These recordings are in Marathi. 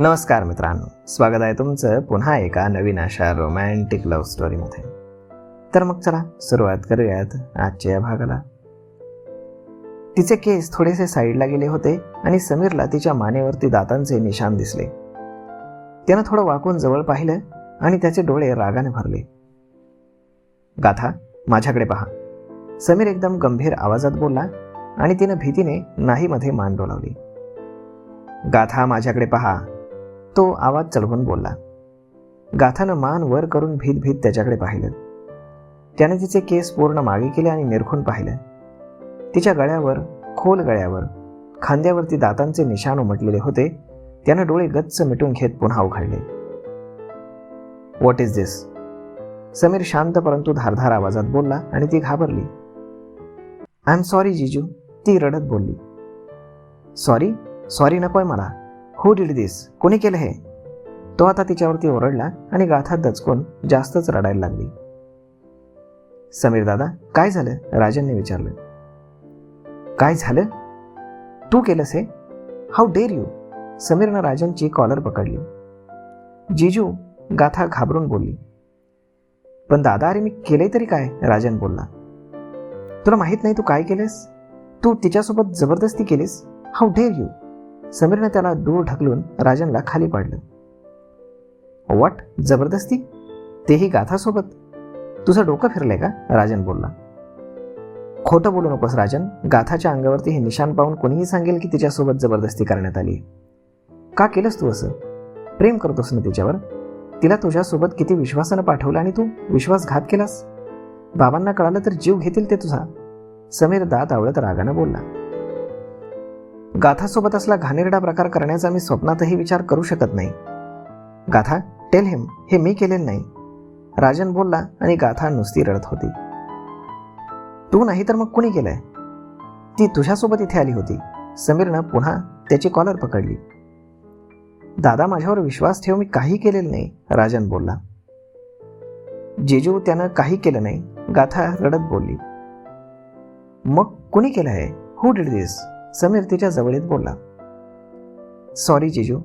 नमस्कार मित्रांनो, स्वागत आहे तुमचं पुन्हा एका नवीन अशा रोमॅन्टिक लव्ह स्टोरीमध्ये. तर मग चला सुरुवात करूयात आजच्या या भागाला. तिचे केस थोडेसे साईडला गेले होते आणि समीरला तिच्या मानेवरती दातांचे निशाण दिसले. त्यानं थोडं वाकून जवळ पाहिलं आणि त्याचे डोळे रागाने भरले. गाथा, माझ्याकडे पहा, समीर एकदम गंभीर आवाजात बोलला आणि तिनं भीतीने नाहीमध्ये मान डोलावली. गाथा, माझ्याकडे पहा, तो आवाज चढवून बोलला. गाथानं मान वर करून भीत भीत त्याच्याकडे पाहिलं. त्याने तिचे केस पूर्ण मागे केले आणि निरखून पाहिलं. तिच्या गळ्यावर, खोल गळ्यावर, खांद्यावरती दातांचे निशाण उमटलेले होते. त्यानं डोळे गच्च मिटून घेत पुन्हा उघडले. व्हॉट इज दिस? समीर शांत परंतु धारधार आवाजात बोलला आणि ती घाबरली. आय एम सॉरी जीजू, ती रडत बोलली. सॉरी? सॉरी नकोय मला. हू डिड दिस? कोणी केलं हे? तो आता तिच्यावरती ओरडला आणि गाथा दचकून जास्तच रडायला लागली. समीर दादा, काय झालं? राजनने विचारलं. काय झालं? तू केलंस हे? How dare you? समीरनं राजनची कॉलर पकडली. जीजू, गाथा घाबरून बोलली. पण दादा, अरे मी केलंय तरी काय? राजन बोलला. तुला माहित नाही तू काय केलंस? तू तिच्यासोबत जबरदस्ती केलीस? How dare you? समीरने त्याला दूर ढकलून राजनला खाली पाडलं. व्हॉट? जबरदस्ती? तेही गाथासोबत? तुझं डोकं फिरलंय का? राजन बोलला. खोटं बोलू नकोस राजन. गाथाच्या अंगावरती हे निशाण पाहून कोणीही सांगेल की तिच्यासोबत जबरदस्ती करण्यात आली. का केलंस तू असं? प्रेम करतोस ना तिच्यावर? तिला तुझ्यासोबत किती विश्वासानं पाठवलं आणि तू विश्वासघात केलास. बाबांना कळालं तर जीव घेतील ते तुझा. समीर दात आवळत रागानं बोलला. गाथासोबत असला घाणेरडा प्रकार करण्याचा मी स्वप्नातही विचार करू शकत नाही. गाथा, टेल हिम, हे मी केलेलं नाही. राजन बोलला आणि गाथा नुसती रडत होती. तू नाही तर मग कुणी केलंय? ती तुझ्यासोबत इथे आली होती. समीरनं पुन्हा त्याची कॉलर पकडली. दादा, माझ्यावर विश्वास ठेव, मी काही केलेलं नाही. राजन बोलला. जीजू, त्यानं काही केलं नाही. गाथा रडत बोलली. मग कुणी केलं आहे? हू डिड दिस? समीर तिच्या जवळीत बोलला. सॉरी जीजू.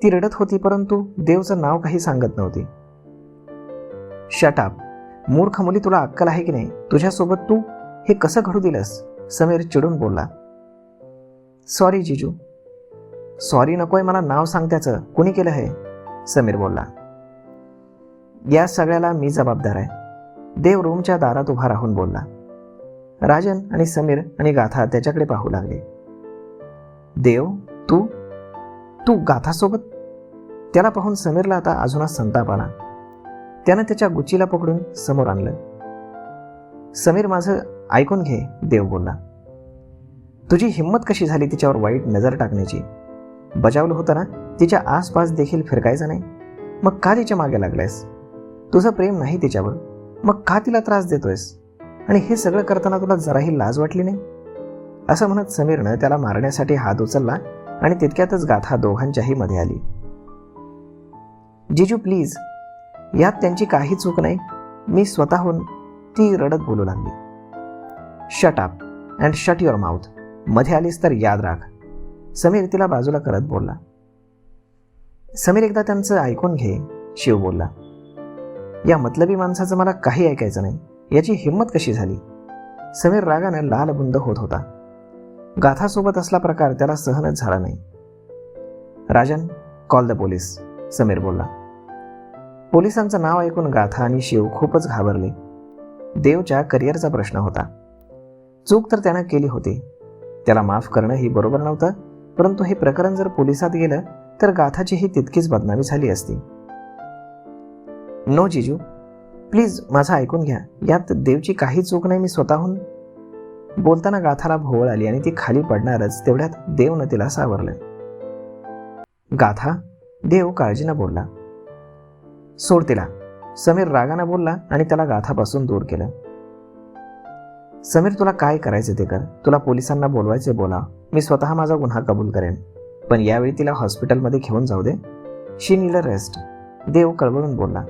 ती रडत होती परंतु देवचं नाव काही सांगत नव्हती. Shut up. मूर्ख मुली, तुला अक्कल आहे की नाही? तुझ्यासोबत तू हे कसं घडू दिलंस? समीर चिडून बोलला. सॉरी जीजू. सॉरी नकोय मला, नाव सांग त्याचं. कुणी केलं हे? समीर बोलला. या सगळ्याला मी जबाबदार आहे. देव रूमच्या दारात उभा राहून बोलला. राजन आणि समीर आणि गाथा त्याच्याकडे पाहू लागले. देव, तू तू गाथासोबत? त्याला पाहून समीरला आता अजूनच संताप आला. त्यानं त्याच्या गुच्चीला पकडून समोर आणलं. समीर, माझं ऐकून घे, देव बोलला. तुझी हिंमत कशी झाली तिच्यावर वाईट नजर टाकण्याची? बजावलं होतं ना, तिच्या आसपास देखील फिरकायचं नाही. मग का तिच्या मागे लागलायस? तुझं प्रेम नाही तिच्यावर, मग का तिला त्रास देतोयस? आणि हे सगळं करताना तुला जराही लाज वाटली नाही? असं म्हणत समीरनं त्याला मारण्यासाठी हात उचलला आणि तितक्यातच गाथा दोघांच्याही मध्ये आली. जीजू प्लीज, यात त्यांची काही चूक नाही. मी स्वतःहून, ती रडत बोलू लागली. Shut up and shut your mouth. मध्ये आलीस तर याद राख. समीर तिला बाजूला करत बोलला. समीर, एकदा त्यांचं ऐकून घे, शिव बोलला. या मतलबी माणसाचं मला काही ऐकायचं नाही. याची हिंमत कशी झाली? समीर रागाने लालबुंद होत होता. गाथासोबत असला प्रकार त्याला सहनच झाला नाही. Rajan, call the police, Sameer बोलला. पोलिसांचं नाव ऐकून गाथा आणि शिव खूपच घाबरले. देवच्या करिअरचा प्रश्न होता. चूक तर त्यानं केली होती. त्याला माफ करणं ही बरोबर नव्हतं, परंतु हे प्रकरण जर पोलिसात गेलं तर गाथाचीही तितकीच बदनामी झाली असती. नो जीजू, प्लीज माझं ऐकून घ्या. यात देवची काही चूक नाही. मी स्वतःहून. बोलताना गाथाला भोवळ आली आणि ती खाली पडणारच तेवढ्यात देवनं तिला सावरलं. गाथा, देव काळजीनं बोलला. सोड तिला, समीर रागानं बोलला आणि त्याला गाथापासून दूर केलं. समीर, तुला काय करायचं ते कर. तुला पोलिसांना बोलवायचे बोला. मी स्वतः माझा गुन्हा कबूल करेन. पण यावेळी तिला हॉस्पिटलमध्ये घेऊन जाऊ दे. शी नीड अ रेस्ट, देव कळवळून बोलला.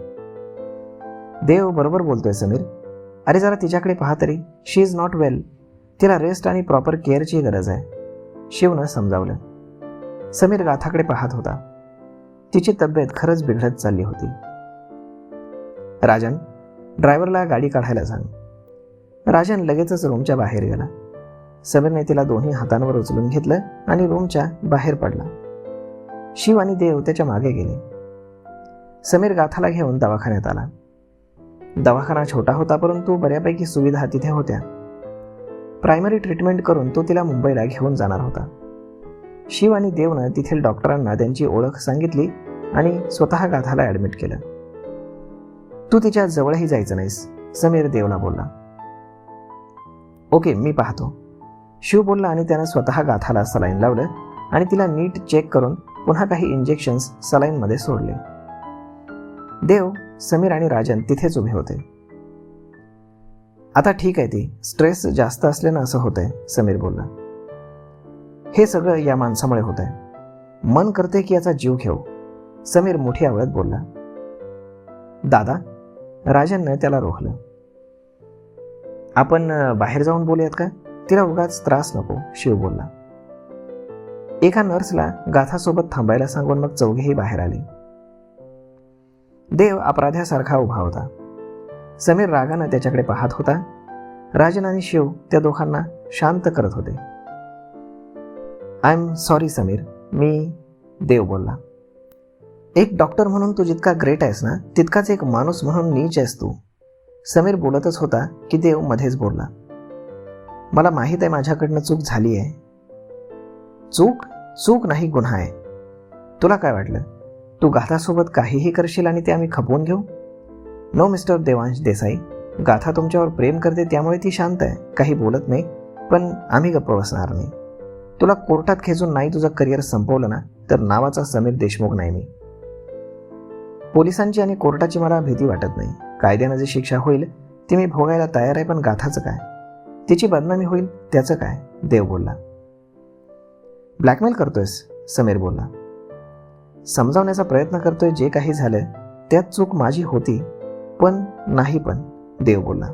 देव बरोबर बोलतोय समीर. अरे जरा तिच्याकडे पहा तरी. शी इज नॉट वेल. तिला रेस्ट आणि प्रॉपर केअरची गरज आहे. शिवनं समजावलं. समीर गाथाकडे पाहत होता. तिची तब्येत खरंच बिघडत चालली होती. राजन, ड्रायव्हरला गाडी काढायला सांग. राजन लगेचच रूमच्या बाहेर गेला. समीरने तिला दोन्ही हातांवर उचलून घेतलं आणि रूमच्या बाहेर पडला. शिव आणि देव त्याच्या मागे गेले. समीर गाथाला घेऊन दवाखान्यात आला. दवाखाना छोटा होता, परंतु बऱ्यापैकी सुविधा तिथे होत्या. प्रायमरी ट्रीटमेंट करून तो तिला मुंबईला घेऊन जाणार होता. शिव आणि देवनं तिथील डॉक्टरांना त्यांची ओळख सांगितली आणि स्वतः गाथाला ॲडमिट केलं. तू तिच्या जवळही जायचं नाहीस, समीर देवला बोलला. ओके, मी पाहतो, शिव बोलला आणि त्यानं स्वतः गाथाला सलाईन लावलं आणि तिला नीट चेक करून पुन्हा काही इंजेक्शन्स सलाईनमध्ये सोडले. देव, समीर आणि राजन तिथेच उभे होते. आता ठीक आहे, ती स्ट्रेस जास्त असल्यानं असं होतंय, समीर बोलला. हे सगळं या माणसामुळे होत आहे. मन करते की याचा जीव घेऊ, समीर मोठी आवाजात बोलला. दादा, राजननं त्याला रोखलं. आपण बाहेर जाऊन बोलूयात का? तिला उगाच त्रास नको, शिव बोलला. एका नर्सला गाथासोबत थांबायला सांगून मग चौघेही बाहेर आले. देव अपराध्यासारखा उभा होता. समीर रागानं त्याच्याकडे पाहत होता. राजन आणि शिव त्या दोघांना शांत करत होते. आय एम सॉरी समीर, मी, देव बोलला. एक डॉक्टर म्हणून तू जितका ग्रेट आहेस ना, तितकाच एक माणूस म्हणून नीच आहेस तू, समीर बोलतच होता की देव मध्येच बोलला. मला माहीत आहे माझ्याकडनं चूक झाली आहे. चूक नाही, गुन्हा आहे. तुला काय वाटलं तू गाथासोबत काहीही करशील आणि ते आम्ही खपवून घेऊ? नो मिस्टर देवांश देसाई, गाथा तुमच्यावर प्रेम करते त्यामुळे ती शांत आहे, काही बोलत नाही, पण आम्ही गप्प बसणार नाही. तुला कोर्टात खेचून नाही तुझं करिअर संपवलं ना, तर नावाचा समीर देशमुख नाही मी. पोलिसांची आणि कोर्टाची मला भीती वाटत नाही. कायद्यानं जी शिक्षा होईल ती मी भोगायला तयार आहे, पण गाथाचं काय? तिची बदनामी होईल त्याचं काय? देव बोलला. ब्लॅकमेल करतोयस, समीर बोलला. समजावण्याचा प्रयत्न करतोय. जे काही झालं त्यात चूक माझी होती, पण नाही, पण, देव बोलला.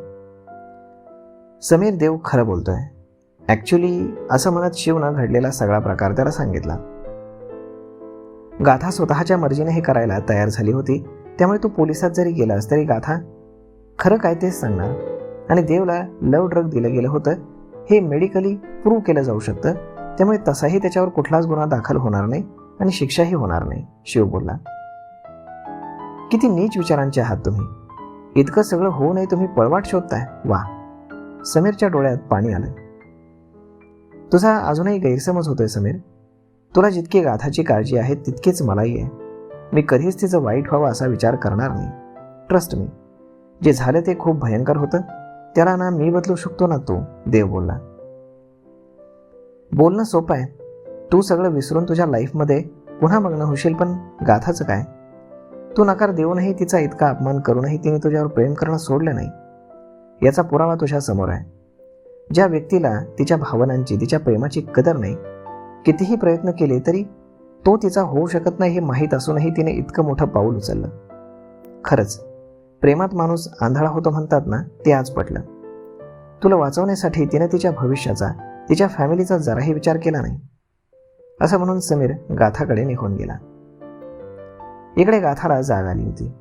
समीर, देव खरं बोलतोय. ॲक्च्युली असं म्हणत शिवनं घडलेला सगळा प्रकार त्याला सांगितला. गाथा स्वतःच्या मर्जीने हे करायला तयार झाली होती, त्यामुळे तू पोलिसात जरी गेलास तरी गाथा खरं काय तेच सांगणार. आणि देवला लव ड्रग दिलं गेलं होतं हे मेडिकली प्रूव्ह केलं जाऊ शकतं, त्यामुळे तसाही त्याच्यावर कुठलाच गुन्हा दाखल होणार नाही आणि शिक्षाही होणार नाही, शिव बोलला. किती नीच विचारांचे आहात तुम्ही. इतकं सगळं होऊ नये तुम्ही पळवाट शोधताय. वा, समीरच्या डोळ्यात पाणी आलं. तुझा अजूनही गैरसमज होतोय समीर. तुला जितकी गाथाची काळजी आहे तितकीच मलाही आहे. मी कधीच तिचं वाईट व्हावं असा विचार करणार नाही. Trust me. जे झालं ते खूप भयंकर होतं, त्याला ना मी बदलू शकतो ना तू, देव बोलला. बोलणं सोपं आहे. तू सगळं विसरून तुझ्या लाईफमध्ये पुन्हा मग्न होशील, पण गाथाचं काय? तू नकार देऊनही, तिचा इतका अपमान करूनही तिने तुझ्यावर प्रेम करणं सोडलं नाही, याचा पुरावा तुझ्या समोर आहे. ज्या व्यक्तीला तिच्या भावनांची, तिच्या प्रेमाची कदर नाही, कितीही प्रयत्न केले तरी तो तिचा होऊ शकत नाही हे माहीत असूनही तिने इतकं मोठं पाऊल उचललं. खरंच प्रेमात माणूस आंधळा होतो म्हणतात ना, ते आज पटलं. तुला वाचवण्यासाठी तिने तिच्या भविष्याचा, तिच्या फॅमिलीचा जराही विचार केला नाही. असं म्हणून समीर गाथाकडे निघून गेला. इकडे गाथाला जाग आली होती.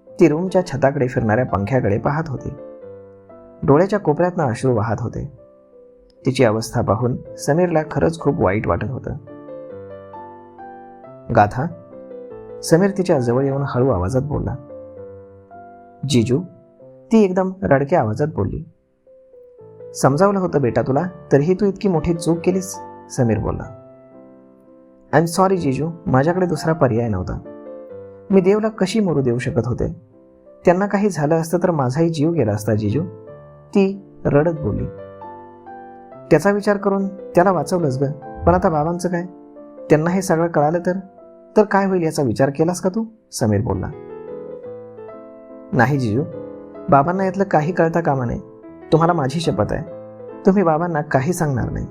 ती रूमच्या छताकडे फिरणाऱ्या पंख्याकडे पाहत होती. डोळ्याच्या कोपऱ्यातनं अश्रू वाहत होते. तिची अवस्था पाहून समीरला खरंच खूप वाईट वाटत होतं. गाथा, समीर तिच्या जवळ येऊन हळू आवाजात बोलला. जीजू, ती एकदम रडक्या आवाजात बोलली. समजावलं होतं बेटा तुला, तरीही तू इतकी मोठी चूक केलीस, समीर बोलला. आय एम सॉरी जीजू, माझ्याकडे दुसरा पर्याय नव्हता. मी देवला कशी मरू देऊ शकत होते? त्यांना काही झालं असतं तर माझाही जीव गेला असता जीजू, ती रडत बोलली. त्याचा विचार करून त्याला वाचवलंच ग, पण आता बाबांचं काय? त्यांना हे सगळं कळालं तर काय होईल याचा विचार केलास का तू? समीर बोलला. नाही जीजू, बाबांना यातलं काही कळता कामा नये. तुम्हाला माझी शपथ आहे, तुम्ही बाबांना काही सांगणार नाही.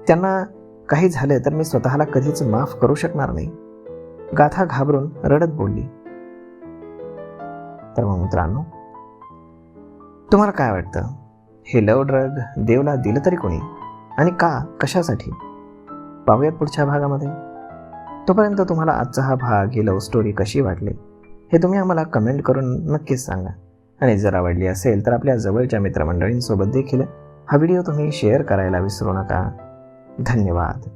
त्यांना काही झालं तर मी स्वतःला कधीच माफ करू शकणार नाही, गाथा घाबरून रडत बोलली. तर मग मित्रांनो, तुम्हाला काय वाटतं? हे लव ड्रग देवला दिलं तरी कोणी आणि का, कशासाठी? पाहूयात पुढच्या भागामध्ये. तोपर्यंत तुम्हाला आजचा हा भाग, ही लव्ह स्टोरी कशी वाटली हे तुम्ही आम्हाला कमेंट करून नक्कीच सांगा. आणि जर आवडली असेल तर आपल्या जवळच्या मित्रमंडळींसोबत देखील हा व्हिडिओ तुम्ही शेअर करायला विसरू नका. धन्यवाद.